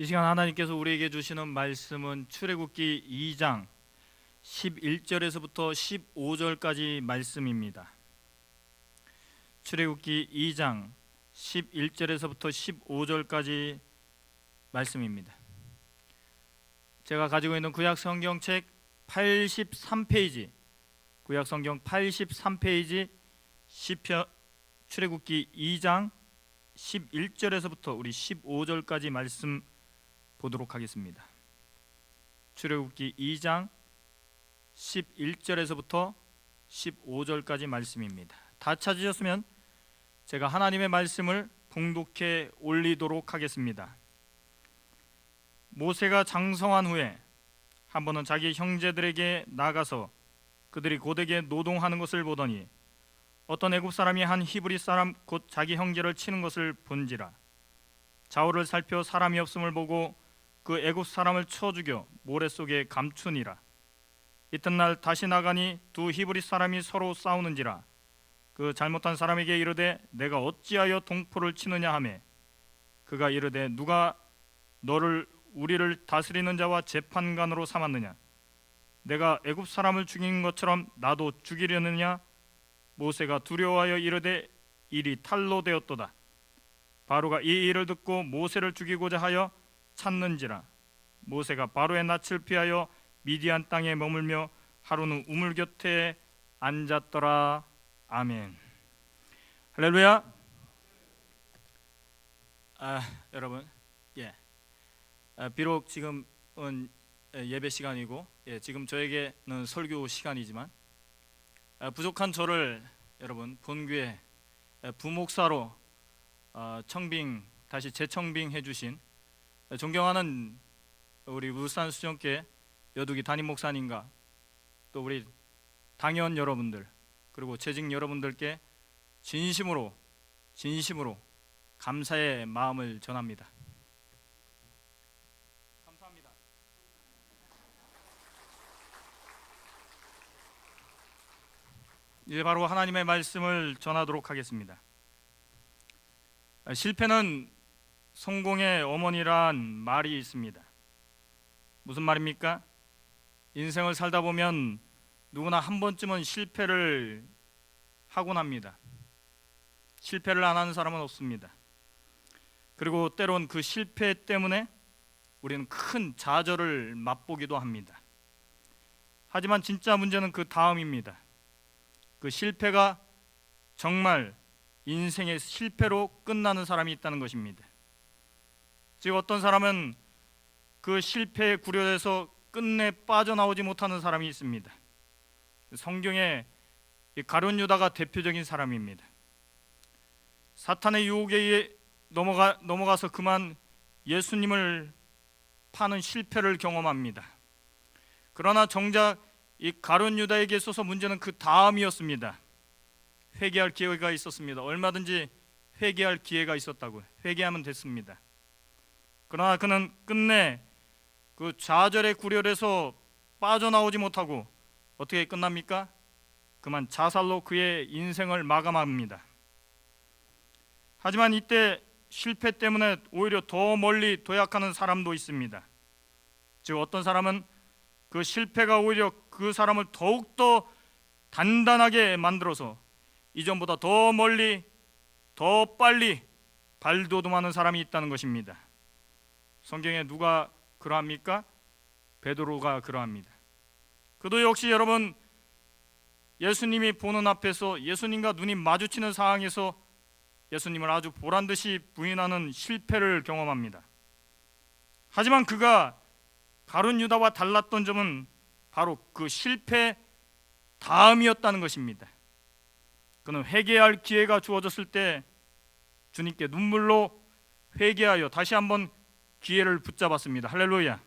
이 시간 하나님께서 우리에게 주시는 말씀은 출애굽기 2장 11절에서부터 15절까지 말씀입니다. 출애굽기 2장 11절에서부터 15절까지 말씀입니다. 제가 가지고 있는 구약 성경책 83페이지, 구약 성경 83페이지 시편 출애굽기 2장 11절에서부터 우리 15절까지 말씀 보도록 하겠습니다. 출애굽기 2장 11절에서부터 15절까지 말씀입니다. 다 찾으셨으면 제가 하나님의 말씀을 봉독해 올리도록 하겠습니다. 모세가 장성한 후에 한 번은 자기 형제들에게 나가서 그들이 고되게 노동하는 것을 보더니 어떤 애굽 사람이 한 히브리 사람 곧 자기 형제를 치는 것을 본지라. 좌우를 살펴 사람이 없음을 보고 그 애굽 사람을 쳐 죽여 모래 속에 감추니라. 이튿날 다시 나가니 두 히브리 사람이 서로 싸우는지라. 그 잘못한 사람에게 이르되 내가 어찌하여 동포를 치느냐 하매 그가 이르되 누가 너를 우리를 다스리는 자와 재판관으로 삼았느냐? 내가 애굽 사람을 죽인 것처럼 나도 죽이려느냐? 모세가 두려워하여 이르되 일이 탈로 되었도다. 바로가 이 일을 듣고 모세를 죽이고자 하여 찾는지라. 모세가 바로의 낯을 피하여 미디안 땅에 머물며 하루는 우물 곁에 앉았더라. 아멘. 할렐루야. 여러분, 비록 지금은 예배 시간이고 지금 저에게는 설교 시간이지만 부족한 저를 여러분 본교회 부목사로 다시 재청빙해 주신 존경하는 우리 울산 수정교회 여두기 담임 목사님과 또 우리 당회원 여러분들 그리고 재직 여러분들께 진심으로 감사의 마음을 전합니다. 감사합니다. 이제 바로 하나님의 말씀을 전하도록 하겠습니다. 실패는 성공의 어머니란 말이 있습니다. 무슨 말입니까? 인생을 살다 보면 누구나 한 번쯤은 실패를 하곤 합니다. 실패를 안 하는 사람은 없습니다. 그리고 때론 그 실패 때문에 우리는 큰 좌절을 맛보기도 합니다. 하지만 진짜 문제는 그 다음입니다. 그 실패가 정말 인생의 실패로 끝나는 사람이 있다는 것입니다. 즉 어떤 사람은 그 실패의 구렬에서 끝내 빠져나오지 못하는 사람이 있습니다. 성경의 가룟 유다가 대표적인 사람입니다. 사탄의 유혹에 의해 넘어가서 그만 예수님을 파는 실패를 경험합니다. 그러나 정작 이 가룟 유다에게 있어서 문제는 그 다음이었습니다. 회개할 기회가 있었습니다. 얼마든지 회개할 기회가 있었다고요. 회개하면 됐습니다. 그러나 그는 끝내 그 좌절의 구렬에서 빠져나오지 못하고 어떻게 끝납니까? 그만 자살로 그의 인생을 마감합니다. 하지만 이때 실패 때문에 오히려 더 멀리 도약하는 사람도 있습니다. 즉 어떤 사람은 그 실패가 오히려 그 사람을 더욱더 단단하게 만들어서 이전보다 더 멀리 더 빨리 발돋움하는 사람이 있다는 것입니다. 성경에 누가 그러합니까? 베드로가 그러합니다. 그도 역시 여러분 예수님이 보는 앞에서 예수님과 눈이 마주치는 상황에서 예수님을 아주 보란듯이 부인하는 실패를 경험합니다. 하지만 그가 가룟 유다와 달랐던 점은 바로 그 실패 다음이었다는 것입니다. 그는 회개할 기회가 주어졌을 때 주님께 눈물로 회개하여 다시 한번 기회를 붙잡았습니다. 할렐루야.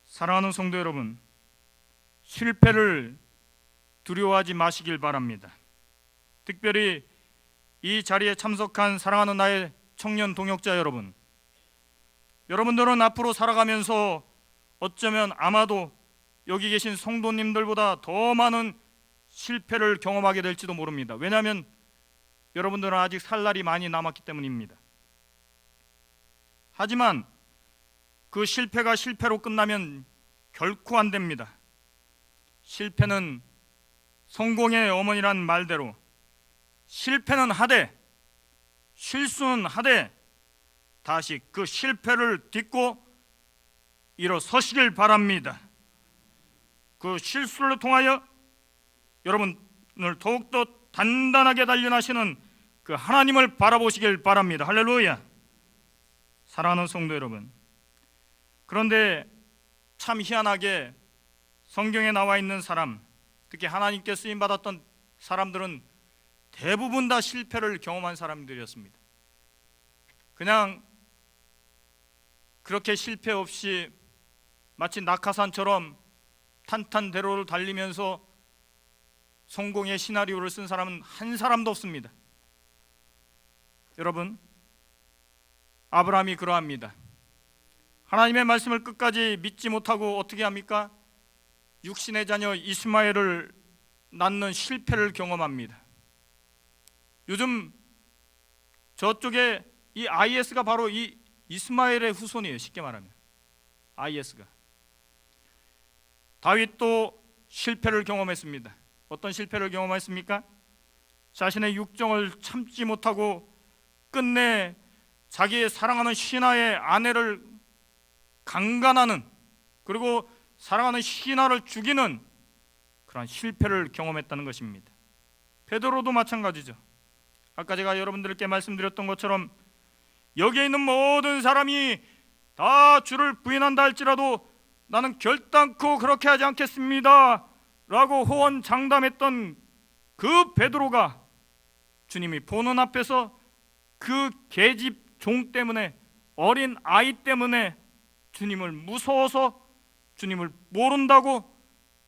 사랑하는 성도 여러분, 실패를 두려워하지 마시길 바랍니다. 특별히 이 자리에 참석한 사랑하는 나의 청년 동역자 여러분, 여러분들은 앞으로 살아가면서 어쩌면 아마도 여기 계신 성도님들보다 더 많은 실패를 경험하게 될지도 모릅니다. 왜냐하면 여러분들은 아직 살 날이 많이 남았기 때문입니다. 하지만 그 실패가 실패로 끝나면 결코 안 됩니다. 실패는 성공의 어머니란 말대로 실패는 하되 실수는 하되 다시 그 실패를 딛고 일어서시길 바랍니다. 그 실수를 통하여 여러분을 더욱더 단단하게 단련하시는 그 하나님을 바라보시길 바랍니다. 할렐루야. 사랑하는 성도 여러분, 그런데 참 희한하게 성경에 나와 있는 사람, 특히 하나님께 쓰임받았던 사람들은 대부분 다 실패를 경험한 사람들이었습니다. 그냥 그렇게 실패 없이 마치 낙하산처럼 탄탄대로를 달리면서 성공의 시나리오를 쓴 사람은 한 사람도 없습니다. 여러분, 아브라함이 그러합니다. 하나님의 말씀을 끝까지 믿지 못하고 어떻게 합니까? 육신의 자녀 이스마엘을 낳는 실패를 경험합니다. 요즘 저쪽에 이 IS가 바로 이 이스마엘의 후손이에요. 쉽게 말하면 IS가. 다윗도 실패를 경험했습니다. 어떤 실패를 경험했습니까? 자신의 육정을 참지 못하고 끝내 자기의 사랑하는 신하의 아내를 강간하는, 그리고 사랑하는 신하를 죽이는 그러한 실패를 경험했다는 것입니다. 베드로도 마찬가지죠. 아까 제가 여러분들께 말씀드렸던 것처럼 여기에 있는 모든 사람이 다 주를 부인한다 할지라도 나는 결단코 그렇게 하지 않겠습니다 라고 호언장담했던 그 베드로가 주님이 보는 앞에서 그 계집 종 때문에, 어린 아이 때문에 주님을 무서워서 주님을 모른다고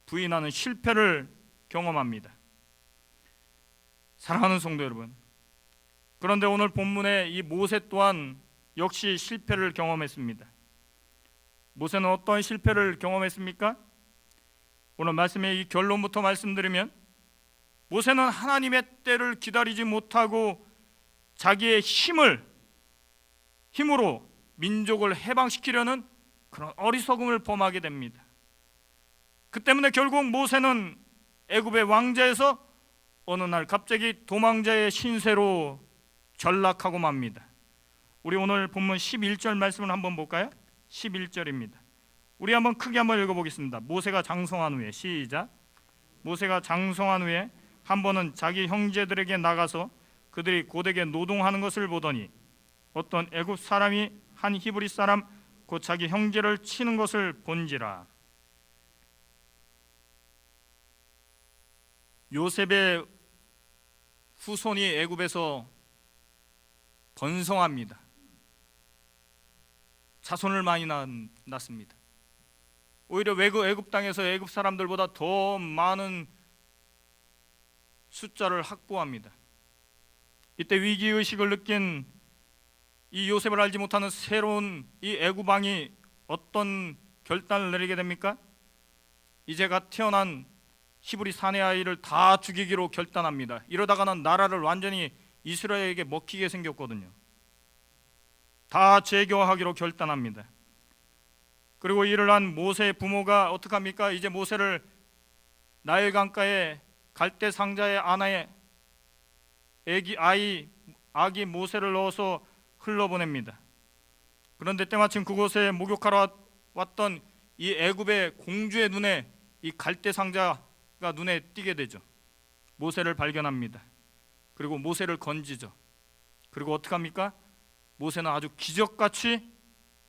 부인하는 실패를 경험합니다. 사랑하는 성도 여러분, 그런데 오늘 본문의 이 모세 또한 역시 실패를 경험했습니다. 모세는 어떤 실패를 경험했습니까? 오늘 말씀의 이 결론부터 말씀드리면, 모세는 하나님의 때를 기다리지 못하고 자기의 힘으로 민족을 해방시키려는 그런 어리석음을 범하게 됩니다. 그 때문에 결국 모세는 애굽의 왕자에서 어느 날 갑자기 도망자의 신세로 전락하고 맙니다. 우리 오늘 본문 11절 말씀을 한번 볼까요? 11절입니다. 우리 한번 크게 한번 읽어보겠습니다. 모세가 장성한 후에, 시작. 모세가 장성한 후에 한 번은 자기 형제들에게 나가서 그들이 고되게 노동하는 것을 보더니 어떤 애굽 사람이 한 히브리 사람 곧 자기 형제를 치는 것을 본지라. 요셉의 후손이 애굽에서 번성합니다. 자손을 많이 낳습니다. 오히려 애굽 땅에서 애굽 사람들보다 더 많은 숫자를 확보합니다. 이때 위기의식을 느낀 이 요셉을 알지 못하는 새로운 이 애굽 왕이 어떤 결단을 내리게 됩니까? 이제가 태어난 히브리 사내 아이를 다 죽이기로 결단합니다. 이러다가는 나라를 완전히 이스라엘에게 먹히게 생겼거든요. 다 제거하기로 결단합니다. 그리고 이를 한 모세의 부모가 어떻게 합니까? 이제 모세를 나일 강가에 갈대 상자에 아나의 아기 모세를 넣어서 흘러보냅니다. 그런데 때마침 그곳에 목욕하러 왔던 이 애굽의 공주의 눈에 이 갈대 상자가 눈에 띄게 되죠. 모세를 발견합니다. 그리고 모세를 건지죠. 그리고 어떻게 합니까? 모세는 아주 기적같이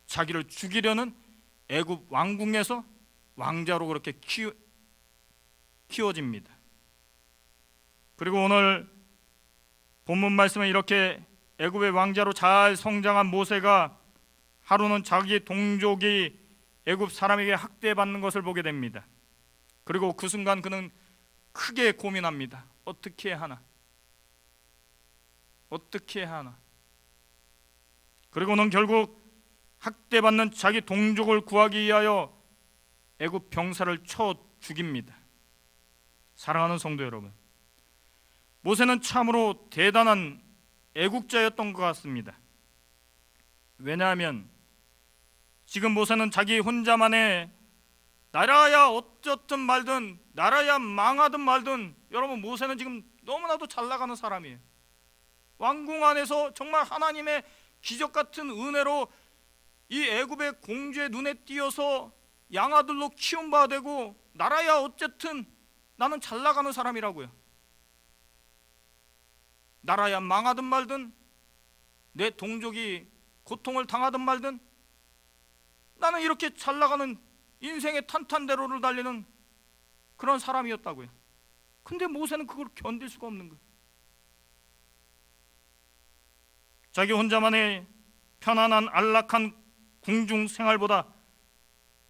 자기를 죽이려는 애굽 왕궁에서 왕자로 그렇게 키워집니다. 그리고 오늘 본문 말씀은 이렇게 애굽의 왕자로 잘 성장한 모세가 하루는 자기 동족이 애굽 사람에게 학대받는 것을 보게 됩니다. 그리고 그 순간 그는 크게 고민합니다. 어떻게 하나? 그리고는 결국 학대받는 자기 동족을 구하기 위하여 애굽 병사를 쳐 죽입니다. 사랑하는 성도 여러분, 모세는 참으로 대단한 애국자였던 것 같습니다. 왜냐하면 지금 모세는 자기 혼자만의 나라야 어쩌든 말든 나라야 망하든 말든, 여러분 모세는 지금 너무나도 잘 나가는 사람이에요. 왕궁 안에서 정말 하나님의 기적 같은 은혜로 이 애굽의 공주의 눈에 띄어서 양아들로 키움받아 되고, 나라야 어쨌든 나는 잘 나가는 사람이라고요. 나라야 망하든 말든 내 동족이 고통을 당하든 말든 나는 이렇게 잘 나가는 인생의 탄탄대로를 달리는 그런 사람이었다고요. 근데 모세는 그걸 견딜 수가 없는 거예요. 자기 혼자만의 편안한 안락한 궁중 생활보다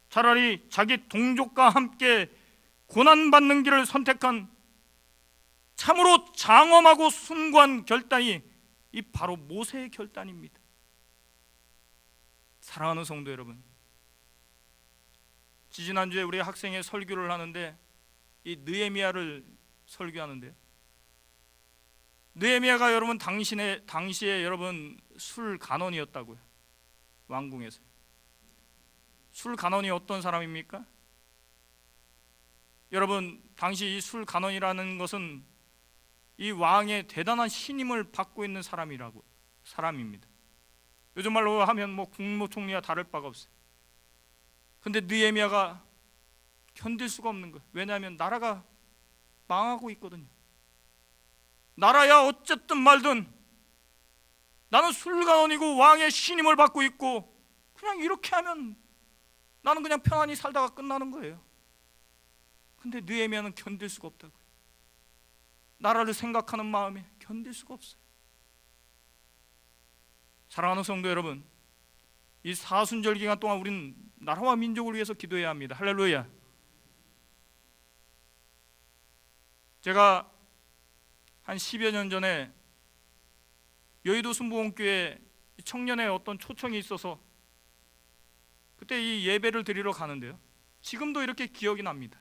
차라리 자기 동족과 함께 고난받는 길을 선택한 참으로 장엄하고 숭고한 결단이 이 바로 모세의 결단입니다. 사랑하는 성도 여러분, 지지난주에 우리 학생회 설교를 하는데 이 느헤미야를 설교하는데요, 느헤미야가 여러분 당시에 여러분 술 간원이었다고요. 왕궁에서. 술 간원이 어떤 사람입니까? 여러분 당시 이 술 간원이라는 것은 이 왕의 대단한 신임을 받고 있는 사람입니다. 요즘 말로 하면 뭐 국무총리와 다를 바가 없어요. 근데 느헤미야가 견딜 수가 없는 거예요. 왜냐하면 나라가 망하고 있거든요. 나라야 어쨌든 말든 나는 술간원이고 왕의 신임을 받고 있고, 그냥 이렇게 하면 나는 그냥 편안히 살다가 끝나는 거예요. 근데 느헤미야는 견딜 수가 없다고요. 나라를 생각하는 마음에 견딜 수가 없어요. 사랑하는 성도 여러분, 이 사순절 기간 동안 우리는 나라와 민족을 위해서 기도해야 합니다. 할렐루야. 제가 한 10여 년 전에 여의도 순복음교회 청년의 어떤 초청이 있어서 그때 이 예배를 드리러 가는데요, 지금도 이렇게 기억이 납니다.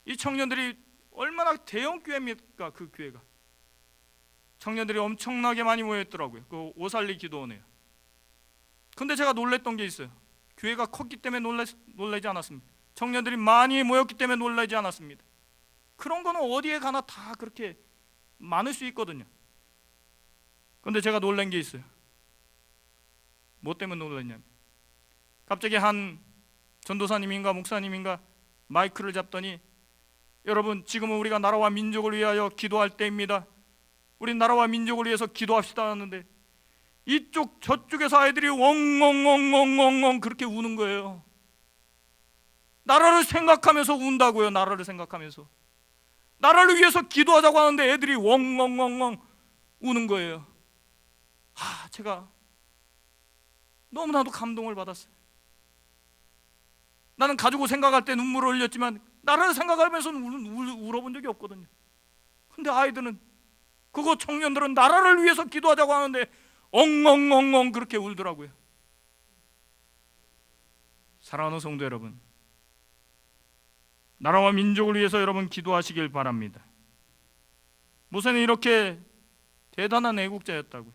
이 청년들이 얼마나 대형 교회입니까? 그 교회가 청년들이 엄청나게 많이 모여있더라고요. 그 오살리 기도원에요. 근데 제가 놀랬던 게 있어요. 교회가 컸기 때문에 놀라지 않았습니다. 청년들이 많이 모였기 때문에 놀라지 않았습니다. 그런 거는 어디에 가나 다 그렇게 많을 수 있거든요. 근데 제가 놀란 게 있어요. 뭐 때문에 놀랐냐면, 갑자기 한 전도사님인가 목사님인가 마이크를 잡더니, 여러분 지금은 우리가 나라와 민족을 위하여 기도할 때입니다. 우리 나라와 민족을 위해서 기도합시다 하는데, 이쪽 저쪽에서 아이들이 엉엉엉엉엉엉 그렇게 우는 거예요. 나라를 생각하면서 운다고요. 나라를 생각하면서 나라를 위해서 기도하자고 하는데 애들이 엉엉엉엉 우는 거예요. 제가 너무나도 감동을 받았어요. 나는 가지고 생각할 때 눈물을 흘렸지만 나라를 생각하면서는 울어본 적이 없거든요. 근데 아이들은, 그거 청년들은 나라를 위해서 기도하자고 하는데 엉엉엉엉 그렇게 울더라고요. 사랑하는 성도 여러분, 나라와 민족을 위해서 여러분 기도하시길 바랍니다. 모세는 이렇게 대단한 애국자였다고요.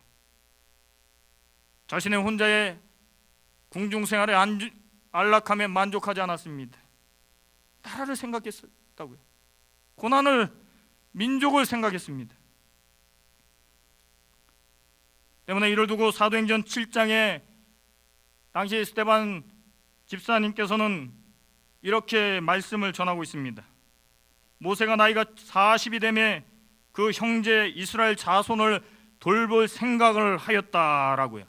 자신의 혼자의 궁중생활에 안락함에 만족하지 않았습니다. 나라를 생각했다고요. 고난을, 민족을 생각했습니다. 때문에 이를 두고 사도행전 7장에 당시 스데반 집사님께서는 이렇게 말씀을 전하고 있습니다. 모세가 나이가 40이 되매 그 형제 이스라엘 자손을 돌볼 생각을 하였다라고요.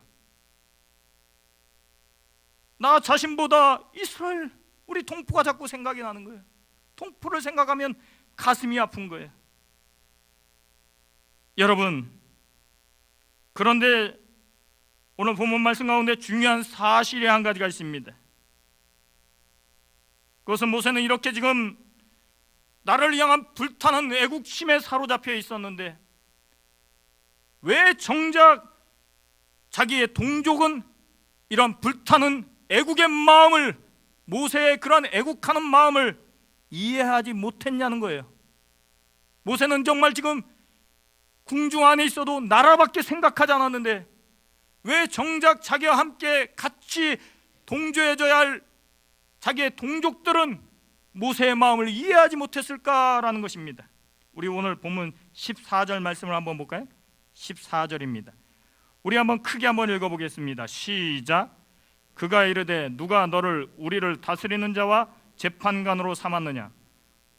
나 자신보다 이스라엘, 우리 동포가 자꾸 생각이 나는 거예요. 동포를 생각하면 가슴이 아픈 거예요. 여러분, 그런데 오늘 본문 말씀 가운데 중요한 사실이 한 가지가 있습니다. 그것은 모세는 이렇게 지금 나를 향한 불타는 애국심에 사로잡혀 있었는데, 왜 정작 자기의 동족은 이런 불타는 애국의 마음을, 모세의 그런 애국하는 마음을 이해하지 못했냐는 거예요. 모세는 정말 지금 궁중 안에 있어도 나라밖에 생각하지 않았는데, 왜 정작 자기와 함께 같이 동조해져야 할 자기의 동족들은 모세의 마음을 이해하지 못했을까라는 것입니다. 우리 오늘 본문 14절 말씀을 한번 볼까요? 14절입니다. 우리 한번 크게 한번 읽어보겠습니다. 시작. 그가 이르되 누가 너를 우리를 다스리는 자와 재판관으로 삼았느냐?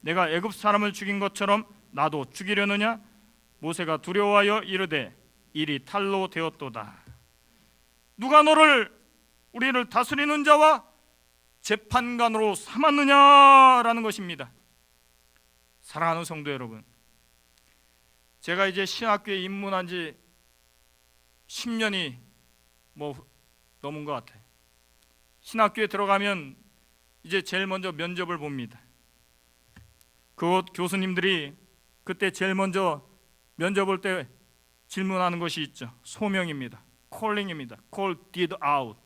내가 애굽 사람을 죽인 것처럼 나도 죽이려느냐? 모세가 두려워하여 이르되 일이 탈로 되었도다. 누가 너를 우리를 다스리는 자와 재판관으로 삼았느냐라는 것입니다. 사랑하는 성도 여러분, 제가 이제 신학교에 입문한 지 10년이 넘은 것 같아요. 신학교에 들어가면 이제 제일 먼저 면접을 봅니다. 그곳 교수님들이 그때 제일 먼저 면접 볼 때 질문하는 것이 있죠. 소명입니다. 콜링입니다. Call did out.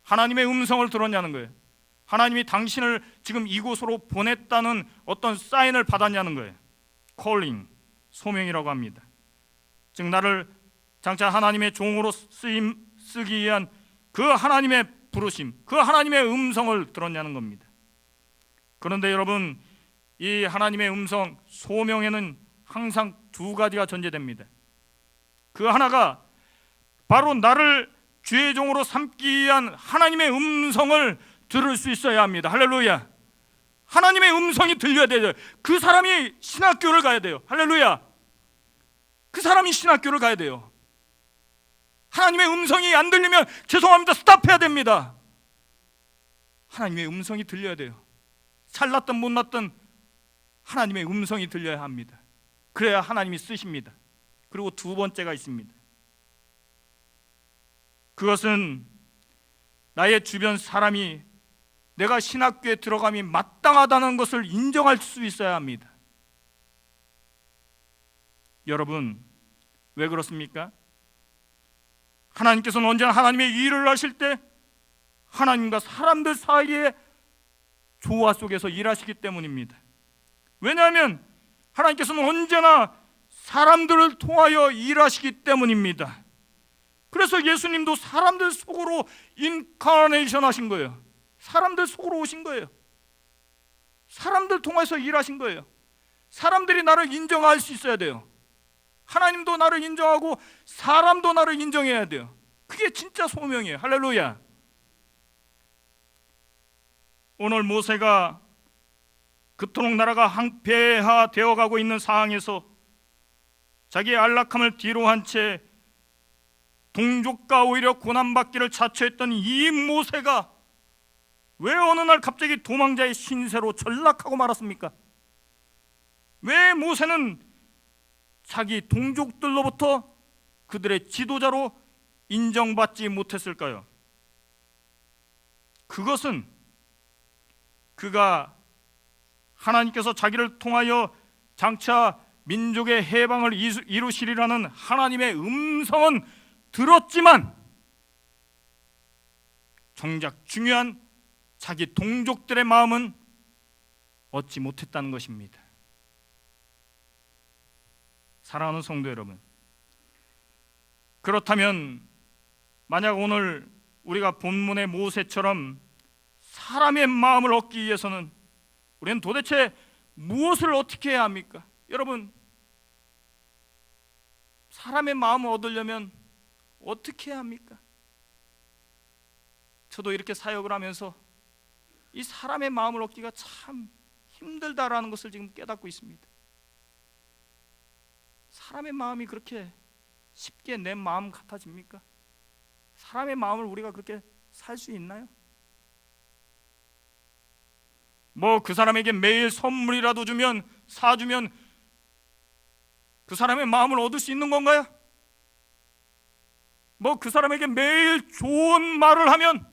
하나님의 음성을 들었냐는 거예요. 하나님이 당신을 지금 이곳으로 보냈다는 어떤 사인을 받았냐는 거예요. 콜링, 소명이라고 합니다. 즉 나를 장차 하나님의 종으로 쓰기 위한 그 하나님의 부르심, 그 하나님의 음성을 들었냐는 겁니다. 그런데 여러분, 이 하나님의 음성, 소명에는 항상 두 가지가 전제됩니다. 그 하나가 바로 나를 주의 종으로 삼기 위한 하나님의 음성을 들을 수 있어야 합니다. 할렐루야. 하나님의 음성이 들려야 돼요. 그 사람이 신학교를 가야 돼요. 할렐루야. 그 사람이 신학교를 가야 돼요. 하나님의 음성이 안 들리면 죄송합니다, 스탑해야 됩니다. 하나님의 음성이 들려야 돼요. 잘났든 못났든 하나님의 음성이 들려야 합니다. 그래야 하나님이 쓰십니다. 그리고 두 번째가 있습니다. 그것은 나의 주변 사람이 내가 신학교에 들어감이 마땅하다는 것을 인정할 수 있어야 합니다. 여러분, 왜 그렇습니까? 하나님께서는 언제나 하나님의 일을 하실 때 하나님과 사람들 사이에 조화 속에서 일하시기 때문입니다. 왜냐하면 하나님께서는 언제나 사람들을 통하여 일하시기 때문입니다. 그래서 예수님도 사람들 속으로 인카네이션 하신 거예요. 사람들 속으로 오신 거예요. 사람들 통해서 일하신 거예요. 사람들이 나를 인정할 수 있어야 돼요. 하나님도 나를 인정하고 사람도 나를 인정해야 돼요. 그게 진짜 소명이에요. 할렐루야. 오늘 모세가 그토록 나라가 황폐화되어 가고 있는 상황에서 자기의 안락함을 뒤로한 채 동족과 오히려 고난받기를 자처했던 이 모세가 왜 어느 날 갑자기 도망자의 신세로 전락하고 말았습니까? 왜 모세는 자기 동족들로부터 그들의 지도자로 인정받지 못했을까요? 그것은 그가 하나님께서 자기를 통하여 장차 민족의 해방을 이루시리라는 하나님의 음성은 들었지만 정작 중요한 자기 동족들의 마음은 얻지 못했다는 것입니다. 사랑하는 성도 여러분, 그렇다면 만약 오늘 우리가 본문의 모세처럼 사람의 마음을 얻기 위해서는 우리는 도대체 무엇을 어떻게 해야 합니까? 여러분, 사람의 마음을 얻으려면 어떻게 해야 합니까? 저도 이렇게 사역을 하면서 이 사람의 마음을 얻기가 참 힘들다라는 것을 지금 깨닫고 있습니다. 사람의 마음이 그렇게 쉽게 내 마음 같아집니까? 사람의 마음을 우리가 그렇게 살 수 있나요? 그 사람에게 매일 선물이라도 사주면 그 사람의 마음을 얻을 수 있는 건가요? 그 사람에게 매일 좋은 말을 하면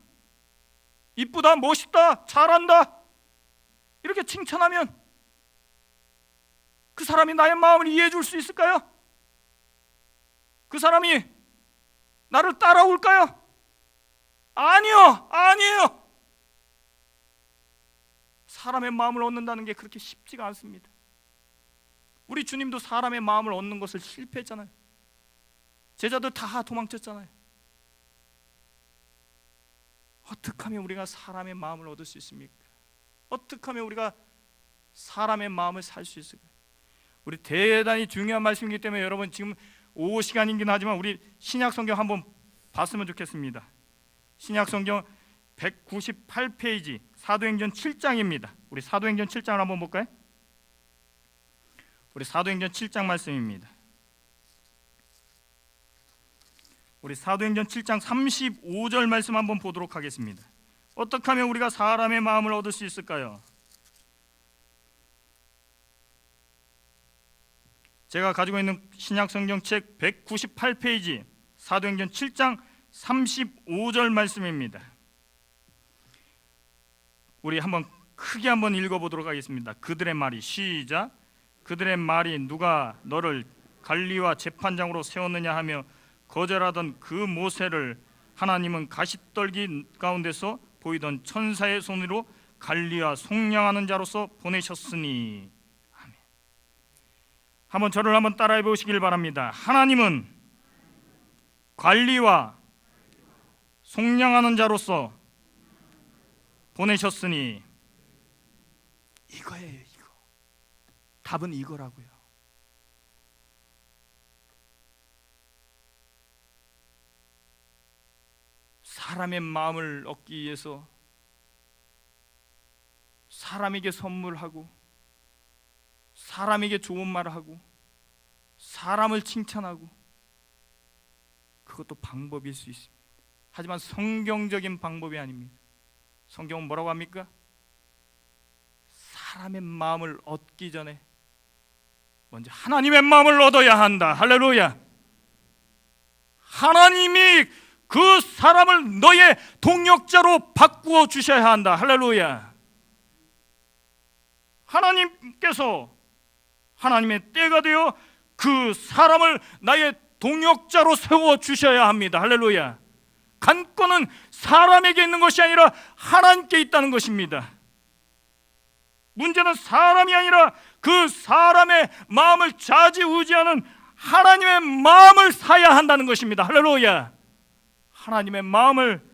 이쁘다, 멋있다, 잘한다 이렇게 칭찬하면 그 사람이 나의 마음을 이해해 줄 수 있을까요? 그 사람이 나를 따라올까요? 아니에요. 사람의 마음을 얻는다는 게 그렇게 쉽지가 않습니다. 우리 주님도 사람의 마음을 얻는 것을 실패했잖아요. 제자들 다 도망쳤잖아요. 어떻게 하면 우리가 사람의 마음을 얻을 수 있습니까? 어떻게 하면 우리가 사람의 마음을 살 수 있을까요? 우리 대단히 중요한 말씀이기 때문에 여러분 지금 오후 시간이긴 하지만 우리 신약 성경 한번 봤으면 좋겠습니다. 신약 성경 198페이지 사도행전 7장입니다. 우리 사도행전 7장을 한번 볼까요? 우리 사도행전 7장 말씀입니다. 우리 사도행전 7장 35절 말씀 한번 보도록 하겠습니다. 어떻게 하면 우리가 사람의 마음을 얻을 수 있을까요? 제가 가지고 있는 신약성경책 198페이지 사도행전 7장 35절 말씀입니다. 우리 한번 크게 한번 읽어보도록 하겠습니다. 그들의 말이 시작. 그들의 말이 누가 너를 관리와 재판장으로 세웠느냐 하며 거절하던 그 모세를 하나님은 가시떨기 가운데서 보이던 천사의 손으로 관리와 속량하는 자로서 보내셨으니. 아멘. 한번 저를 한번 따라해 보시길 바랍니다. 하나님은 관리와 속량하는 자로서 보내셨으니. 이거예요. 이거 답은 이거라고요. 사람의 마음을 얻기 위해서 사람에게 선물하고 사람에게 좋은 말을 하고 사람을 칭찬하고, 그것도 방법일 수 있습니다. 하지만 성경적인 방법이 아닙니다. 성경은 뭐라고 합니까? 사람의 마음을 얻기 전에 먼저 하나님의 마음을 얻어야 한다. 할렐루야. 하나님이 그 사람을 너의 동역자로 바꾸어 주셔야 한다. 할렐루야. 하나님께서 하나님의 때가 되어 그 사람을 나의 동역자로 세워 주셔야 합니다. 할렐루야. 관건은 사람에게 있는 것이 아니라 하나님께 있다는 것입니다. 문제는 사람이 아니라 그 사람의 마음을 좌지우지하는 하나님의 마음을 사야 한다는 것입니다. 할렐루야. 하나님의 마음을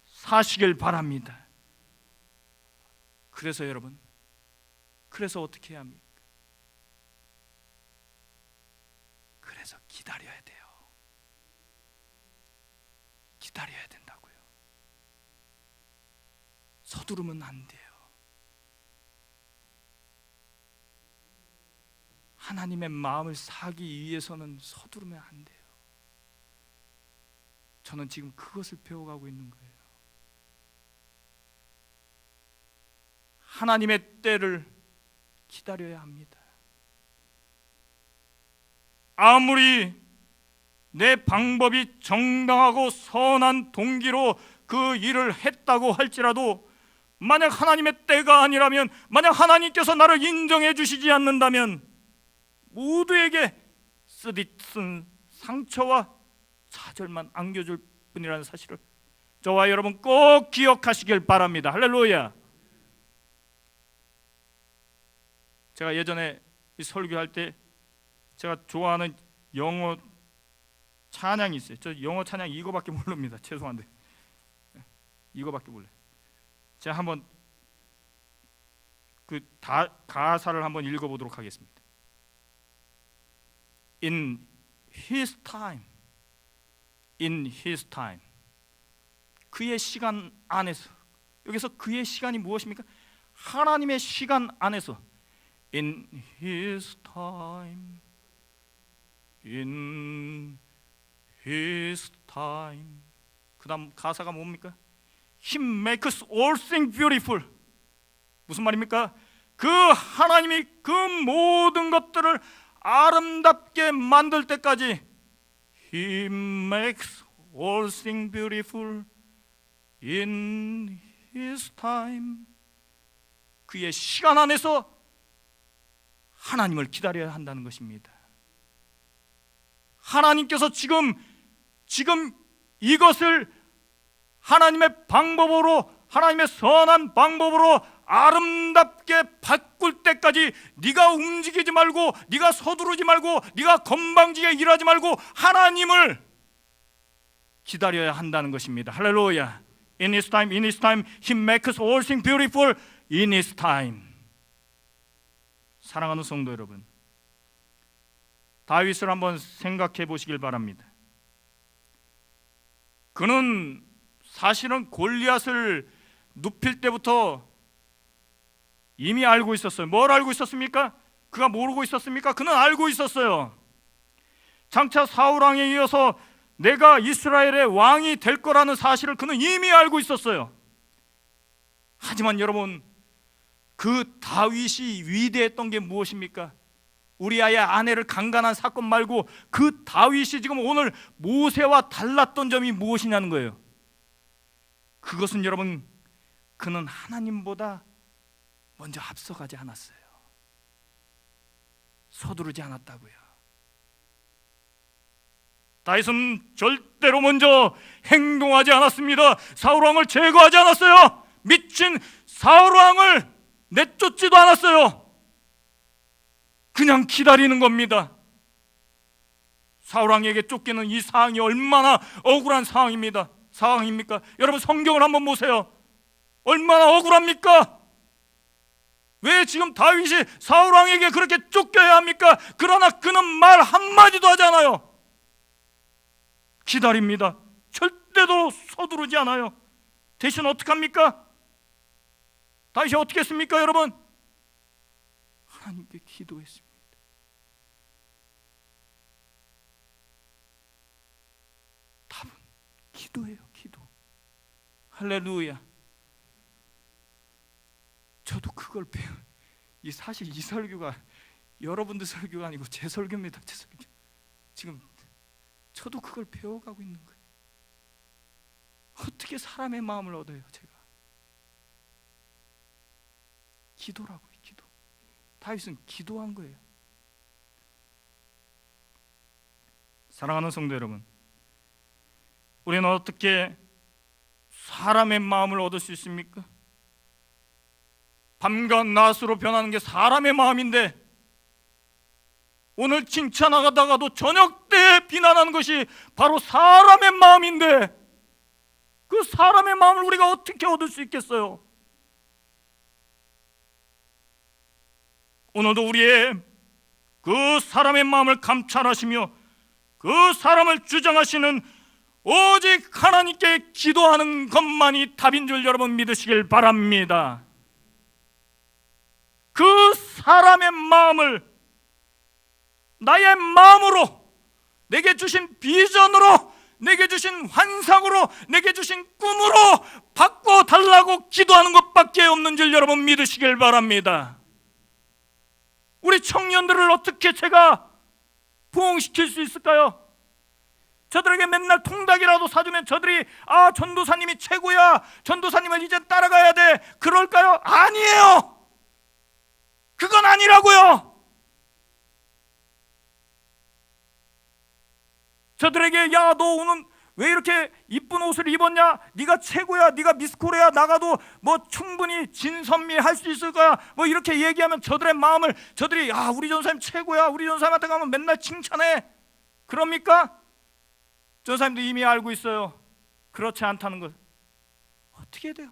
사시길 바랍니다. 그래서 여러분, 그래서 어떻게 해야 합니까? 그래서 기다려야 돼요. 기다려야 된다고요. 서두르면 안 돼요. 하나님의 마음을 사기 위해서는 서두르면 안 돼요. 저는 지금 그것을 배워가고 있는 거예요. 하나님의 때를 기다려야 합니다. 아무리 내 방법이 정당하고 선한 동기로 그 일을 했다고 할지라도 만약 하나님의 때가 아니라면, 만약 하나님께서 나를 인정해 주시지 않는다면 모두에게 쓰디쓴 상처와 사절만 안겨줄 뿐이라는 사실을 저와 여러분 꼭 기억하시길 바랍니다. 할렐루야. 제가 예전에 설교할 때 제가 좋아하는 영어 찬양이 있어요. 저 영어 찬양 이거밖에 모릅니다. 죄송한데 이거밖에 몰라요. 제가 한번 그 가사를 한번 읽어보도록 하겠습니다. In His time, in His time. 그의 시간 안에서. 여기서 그의 시간이 무엇입니까? 하나님의 시간 안에서. In His time, in His time. 그 다음 가사가 뭡니까? He makes all things beautiful. 무슨 말입니까? 그 하나님이 그 모든 것들을 아름답게 만들 때까지 He makes all things beautiful in His time. 그의 시간 안에서 하나님을 기다려야 한다는 것입니다. 하나님께서 지금 이것을 하나님의 방법으로, 하나님의 선한 방법으로 아름답게 바꿀 때까지 네가 움직이지 말고, 네가 서두르지 말고, 네가 건방지게 일하지 말고 하나님을 기다려야 한다는 것입니다. 할렐루야. In His time, in His time, He makes all things beautiful in His time. 사랑하는 성도 여러분, 다윗을 한번 생각해 보시길 바랍니다. 그는 사실은 골리앗을 눕힐 때부터 이미 알고 있었어요. 뭘 알고 있었습니까? 그가 모르고 있었습니까? 그는 알고 있었어요. 장차 사울 왕에 이어서 내가 이스라엘의 왕이 될 거라는 사실을 그는 이미 알고 있었어요. 하지만 여러분, 그 다윗이 위대했던 게 무엇입니까? 우리아의 아내를 강간한 사건 말고 그 다윗이 지금 오늘 모세와 달랐던 점이 무엇이냐는 거예요. 그것은 여러분, 그는 하나님보다 먼저 앞서가지 않았어요. 서두르지 않았다고요. 다윗은 절대로 먼저 행동하지 않았습니다. 사울왕을 제거하지 않았어요. 미친 사울왕을 내쫓지도 않았어요. 그냥 기다리는 겁니다. 사울왕에게 쫓기는 이 상황이 얼마나 억울한 상황입니까? 여러분, 성경을 한번 보세요. 얼마나 억울합니까? 왜 지금 다윗이 사울왕에게 그렇게 쫓겨야 합니까? 그러나 그는 말 한마디도 하지 않아요. 기다립니다. 절대로 서두르지 않아요. 대신 어떻게 합니까? 다윗이 어떻게 했습니까, 여러분? 하나님께 기도했습니다. 답은 기도예요, 기도. 할렐루야. 저도 그걸 사실 이 설교가 여러분들 설교가 아니고 제 설교입니다. 제 설교. 지금 저도 그걸 배워가고 있는 거예요. 어떻게 사람의 마음을 얻어요, 제가? 기도라고요, 기도. 다윗은 기도한 거예요. 사랑하는 성도 여러분, 우리는 어떻게 사람의 마음을 얻을 수 있습니까? 밤과 낮으로 변하는 게 사람의 마음인데, 오늘 칭찬하다가도 저녁 때 비난하는 것이 바로 사람의 마음인데, 그 사람의 마음을 우리가 어떻게 얻을 수 있겠어요? 오늘도 우리의 그 사람의 마음을 감찰하시며 그 사람을 주장하시는 오직 하나님께 기도하는 것만이 답인 줄 여러분 믿으시길 바랍니다. 그 사람의 마음을 나의 마음으로, 내게 주신 비전으로, 내게 주신 환상으로, 내게 주신 꿈으로 바꿔달라고 기도하는 것밖에 없는 줄 여러분 믿으시길 바랍니다. 우리 청년들을 어떻게 제가 부흥시킬 수 있을까요? 저들에게 맨날 통닭이라도 사주면 저들이 전도사님이 최고야, 전도사님을 이제 따라가야 돼, 그럴까요? 아니에요. 그건 아니라고요. 저들에게 야, 너 오늘 왜 이렇게 이쁜 옷을 입었냐? 네가 최고야, 네가 미스코리아 나가도 뭐 충분히 진선미 할 수 있을 거야, 뭐 이렇게 얘기하면 저들의 마음을, 저들이 우리 전사님 최고야, 우리 전사님한테 가면 맨날 칭찬해, 그럽니까? 전사님도 이미 알고 있어요. 그렇지 않다는 것. 어떻게 해야 돼요?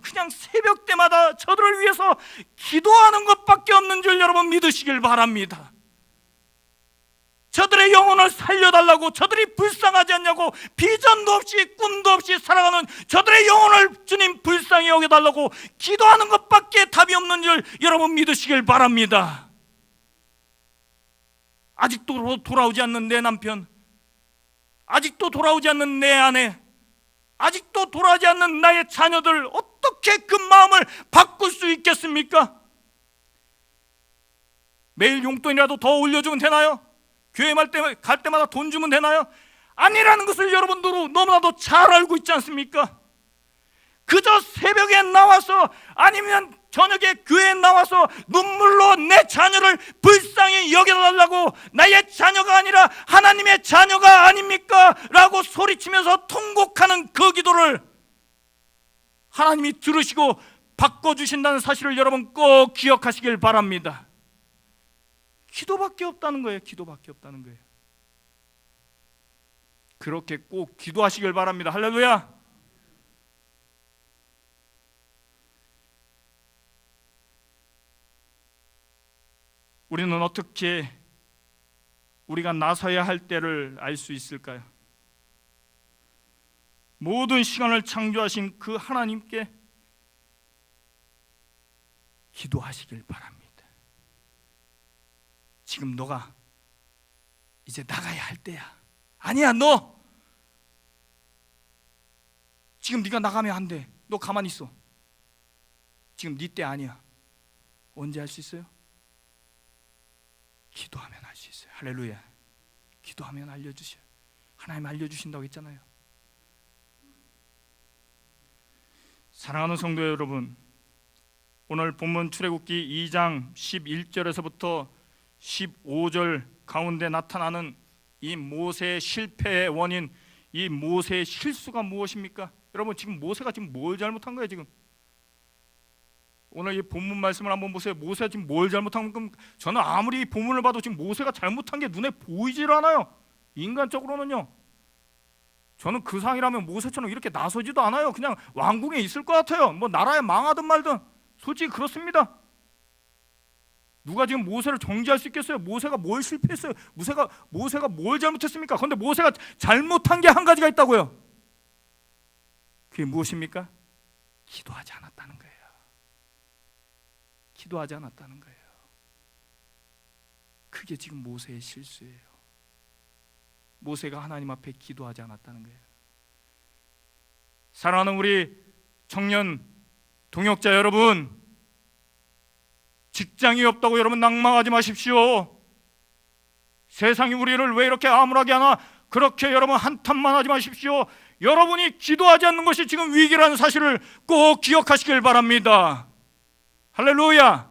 그냥 새벽 때마다 저들을 위해서 기도하는 것밖에 없는 줄 여러분 믿으시길 바랍니다. 저들의 영혼을 살려달라고, 저들이 불쌍하지 않냐고, 비전도 없이 꿈도 없이 살아가는 저들의 영혼을 주님 불쌍히 여겨달라고 기도하는 것밖에 답이 없는 줄 여러분 믿으시길 바랍니다. 아직도 돌아오지 않는 내 남편, 아직도 돌아오지 않는 내 아내, 아직도 돌아오지 않는 나의 자녀들, 어떻게 그 마음을 바꿀 수 있겠습니까? 매일 용돈이라도 더 올려주면 되나요? 교회 갈 때마다 돈 주면 되나요? 아니라는 것을 여러분들도 너무나도 잘 알고 있지 않습니까? 그저 새벽에 나와서, 아니면 저녁에 교회에 나와서 눈물로 내 자녀를 불쌍히 여겨달라고, 나의 자녀가 아니라 하나님의 자녀가 아닙니까? 라고 소리치면서 통곡하는 그 기도를 하나님이 들으시고 바꿔주신다는 사실을 여러분 꼭 기억하시길 바랍니다. 기도밖에 없다는 거예요. 기도밖에 없다는 거예요. 그렇게 꼭 기도하시길 바랍니다. 할렐루야. 우리는 어떻게 우리가 나서야 할 때를 알 수 있을까요? 모든 시간을 창조하신 그 하나님께 기도하시길 바랍니다. 지금 너가 이제 나가야 할 때야. 아니야, 너 지금 네가 나가면 안 돼. 너 가만히 있어. 지금 네 때 아니야. 언제 할 수 있어요? 기도하면 할 수 있어요. 할렐루야. 기도하면 알려주셔요. 하나님 알려주신다고 했잖아요. 사랑하는 성도 여러분, 오늘 본문 출애굽기 2장 11절에서부터 15절 가운데 나타나는 이 모세의 실패의 원인, 이 모세의 실수가 무엇입니까? 여러분, 지금 모세가 지금 뭘 잘못한 거예요? 지금 오늘 이 본문 말씀을 한번 보세요. 모세가 지금 뭘 잘못한 건가? 저는 아무리 이 본문을 봐도 지금 모세가 잘못한 게 눈에 보이질 않아요. 인간적으로는요. 저는 그 상이라면 모세처럼 이렇게 나서지도 않아요. 그냥 왕궁에 있을 것 같아요. 뭐 나라에 망하든 말든. 솔직히 그렇습니다. 누가 지금 모세를 정죄할 수 있겠어요? 모세가 뭘 실패했어요? 모세가 뭘 잘못했습니까? 그런데 모세가 잘못한 게 한 가지가 있다고요. 그게 무엇입니까? 기도하지 않았다는 거예요. 기도하지 않았다는 거예요. 그게 지금 모세의 실수예요. 모세가 하나님 앞에 기도하지 않았다는 거예요. 사랑하는 우리 청년 동역자 여러분, 직장이 없다고 여러분 낭망하지 마십시오. 세상이 우리를 왜 이렇게 암울하게 하나, 그렇게 여러분 한탄만 하지 마십시오. 여러분이 기도하지 않는 것이 지금 위기라는 사실을 꼭 기억하시길 바랍니다. 할렐루야.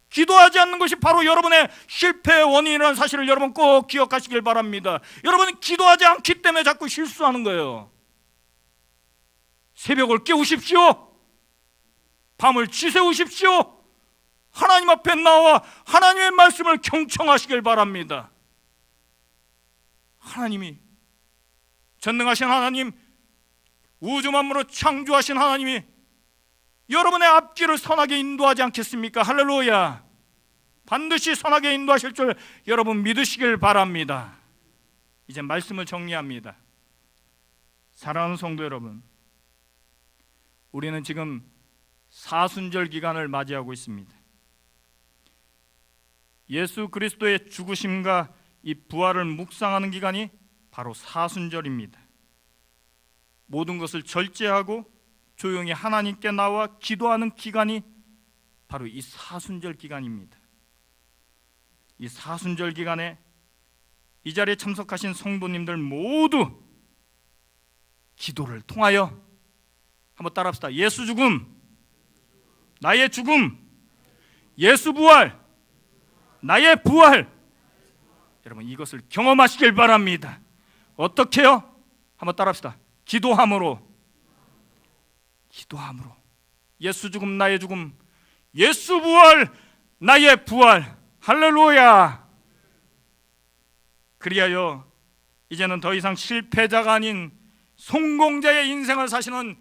기도하지 않는 것이 바로 여러분의 실패의 원인이라는 사실을 여러분 꼭 기억하시길 바랍니다. 여러분은 기도하지 않기 때문에 자꾸 실수하는 거예요. 새벽을 깨우십시오. 밤을 지새우십시오. 하나님 앞에 나와 하나님의 말씀을 경청하시길 바랍니다. 하나님이, 전능하신 하나님, 우주 만물을 창조하신 하나님이 여러분의 앞길을 선하게 인도하지 않겠습니까? 할렐루야. 반드시 선하게 인도하실 줄 여러분 믿으시길 바랍니다. 이제 말씀을 정리합니다. 사랑하는 성도 여러분, 우리는 지금 사순절 기간을 맞이하고 있습니다. 예수 그리스도의 죽으심과 이 부활을 묵상하는 기간이 바로 사순절입니다. 모든 것을 절제하고 조용히 하나님께 나와 기도하는 기간이 바로 이 사순절 기간입니다. 이 사순절 기간에 이 자리에 참석하신 성도님들 모두 기도를 통하여 한번 따라합시다. 예수 죽음, 나의 죽음, 예수 부활, 나의 부활. 여러분 이것을 경험하시길 바랍니다. 어떻게요? 한번 따라합시다. 기도함으로. 예수 죽음, 나의 죽음, 예수 부활, 나의 부활. 할렐루야. 그리하여 이제는 더 이상 실패자가 아닌 성공자의 인생을 사시는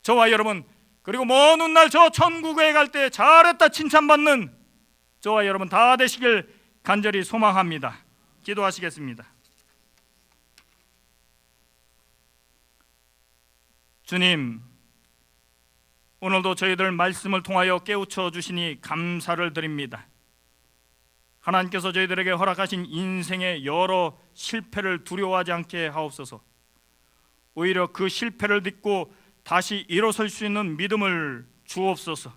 저와 여러분, 그리고 먼 훗날 저 천국에 갈 때 잘했다 칭찬받는 저와 여러분 다 되시길 간절히 소망합니다. 기도하시겠습니다. 주님, 오늘도 저희들 말씀을 통하여 깨우쳐 주시니 감사를 드립니다. 하나님께서 저희들에게 허락하신 인생의 여러 실패를 두려워하지 않게 하옵소서. 오히려 그 실패를 딛고 다시 일어설 수 있는 믿음을 주옵소서.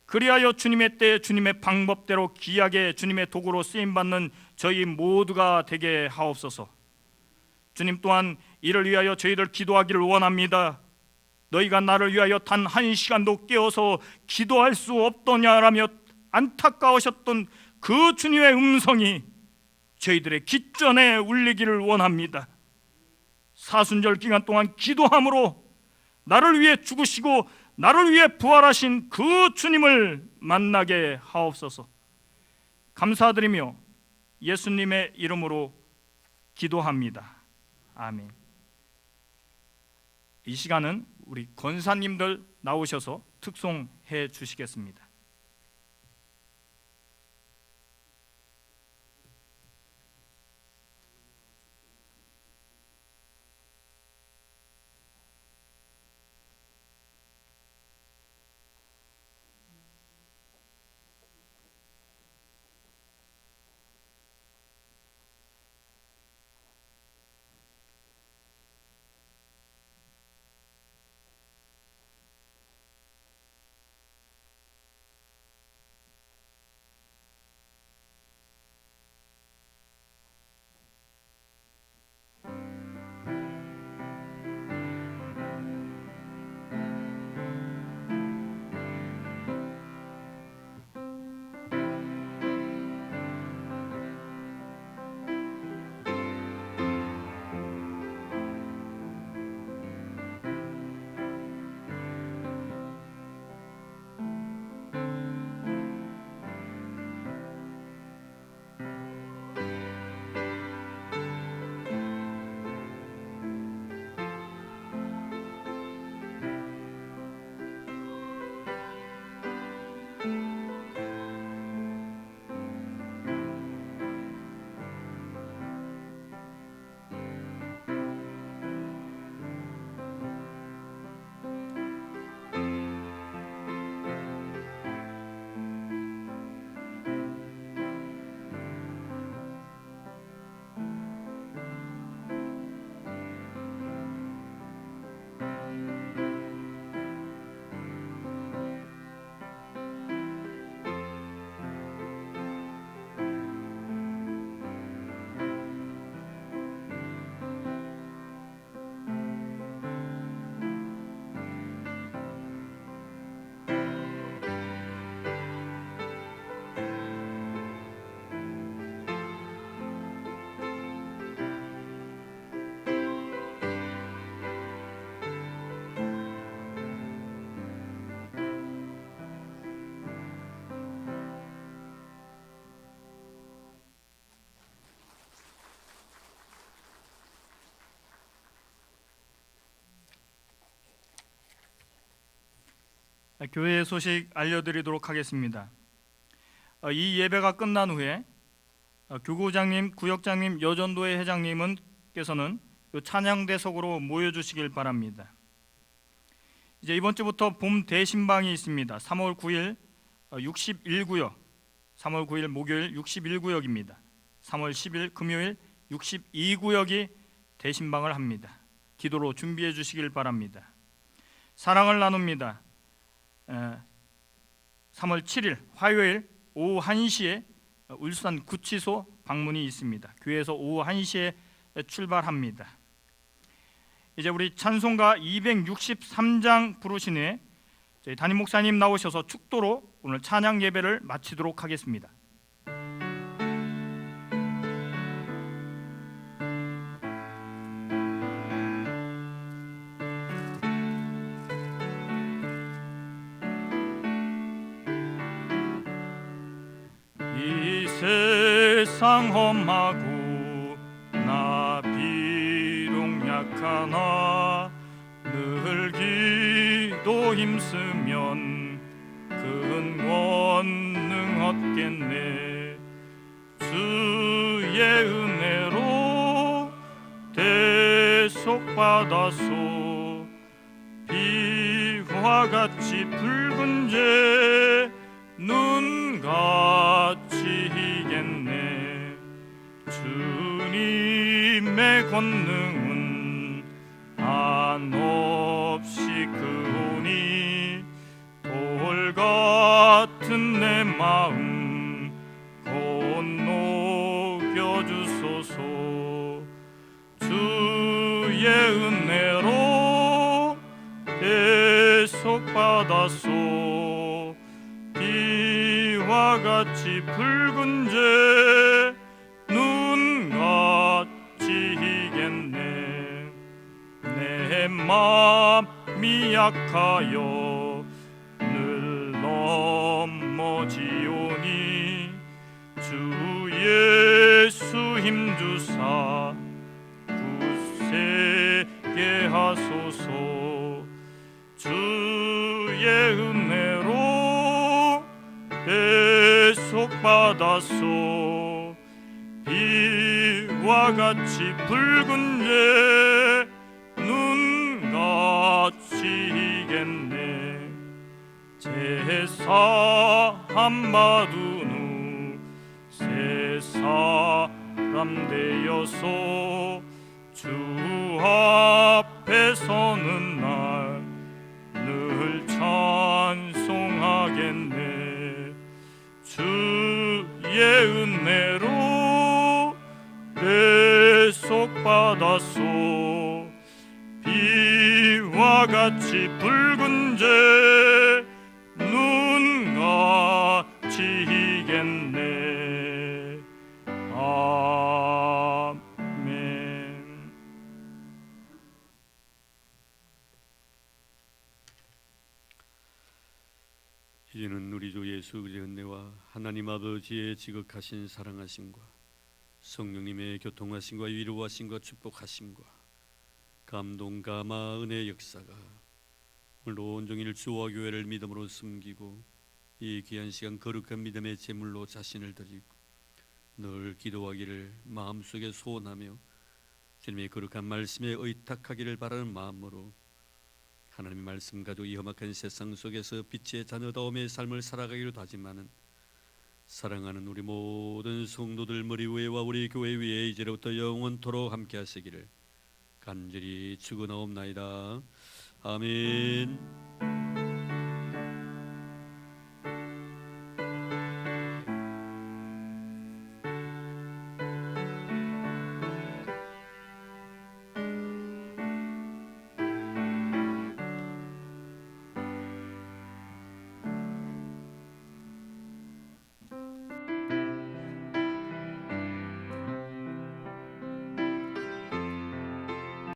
그리하여 주님의 때 주님의 방법대로 귀하게 주님의 도구로 쓰임받는 저희 모두가 되게 하옵소서. 주님 또한 이를 위하여 저희들 기도하기를 원합니다. 너희가 나를 위하여 단 한 시간도 깨어서 기도할 수 없더냐라며 안타까우셨던 그 주님의 음성이 저희들의 귓전에 울리기를 원합니다. 사순절 기간 동안 기도함으로 나를 위해 죽으시고 나를 위해 부활하신 그 주님을 만나게 하옵소서. 감사드리며 예수님의 이름으로 기도합니다. 아멘. 이 시간은 우리 권사님들 나오셔서 특송해 주시겠습니다. 교회 소식 알려드리도록 하겠습니다. 이 예배가 끝난 후에 교구장님, 구역장님, 여전도회 회장님께서는 찬양대석으로 모여주시길 바랍니다. 이제 이번 주부터 봄 대신방이 있습니다. 3월 9일 61구역, 3월 9일 목요일 61구역입니다. 3월 10일 금요일 62구역이 대신방을 합니다. 기도로 준비해 주시길 바랍니다. 사랑을 나눕니다. 3월 7일 화요일 오후 1시에 울산 구치소 방문이 있습니다. 교회에서 오후 1시에 출발합니다. 이제 우리 찬송가 263장 부르신 후에 저희 담임 목사님 나오셔서 축도로 오늘 찬양 예배를 마치도록 하겠습니다. 이 세상 험하고 나 비록 약하나 늘 기도 힘쓰면 큰 권능 얻겠네. 주의 은혜로 대속받아서 비와 같이 붉은 재 눈같이 희겠네. 주님의 권능은 한없이 크오니 돌 같은 내 마음 건너겨주소서. 주의 은혜로 대속받아서 비와 같이 붉은 재 눈같이 희겠네. 내 마음이 약하여 늘 넘어지오니 주 예수 힘주사 받았소. 비와 같이 붉은 재 눈같이겠네. 제사함 받은 후 새 사람 되어서 주 앞에 서는 날 늘 찬송하겠네. 주의 은혜로 대속받았소. 비와 같이 붉은 재 눈같이겠네. 아멘. 이제는 우리 주 예수 그리스도의 은혜와 하나님 아버지의 지극하신 사랑하심과 성령님의 교통하심과 위로하심과 축복하심과 감동 감화 은혜의 역사가 오늘도 온종일 주와 교회를 믿음으로 섬기고 이 귀한 시간 거룩한 믿음의 제물로 자신을 드리고 늘 기도하기를 마음속에 소원하며 주님의 거룩한 말씀에 의탁하기를 바라는 마음으로 하나님의 말씀 가지고 이 험악한 세상 속에서 빛의 자녀다움의 삶을 살아가기를 다짐하는 사랑하는 우리 모든 성도들 머리 위에와 우리 교회 위에 이제로부터 영원토록 함께 하시기를 간절히 축원하옵나이다. 아멘.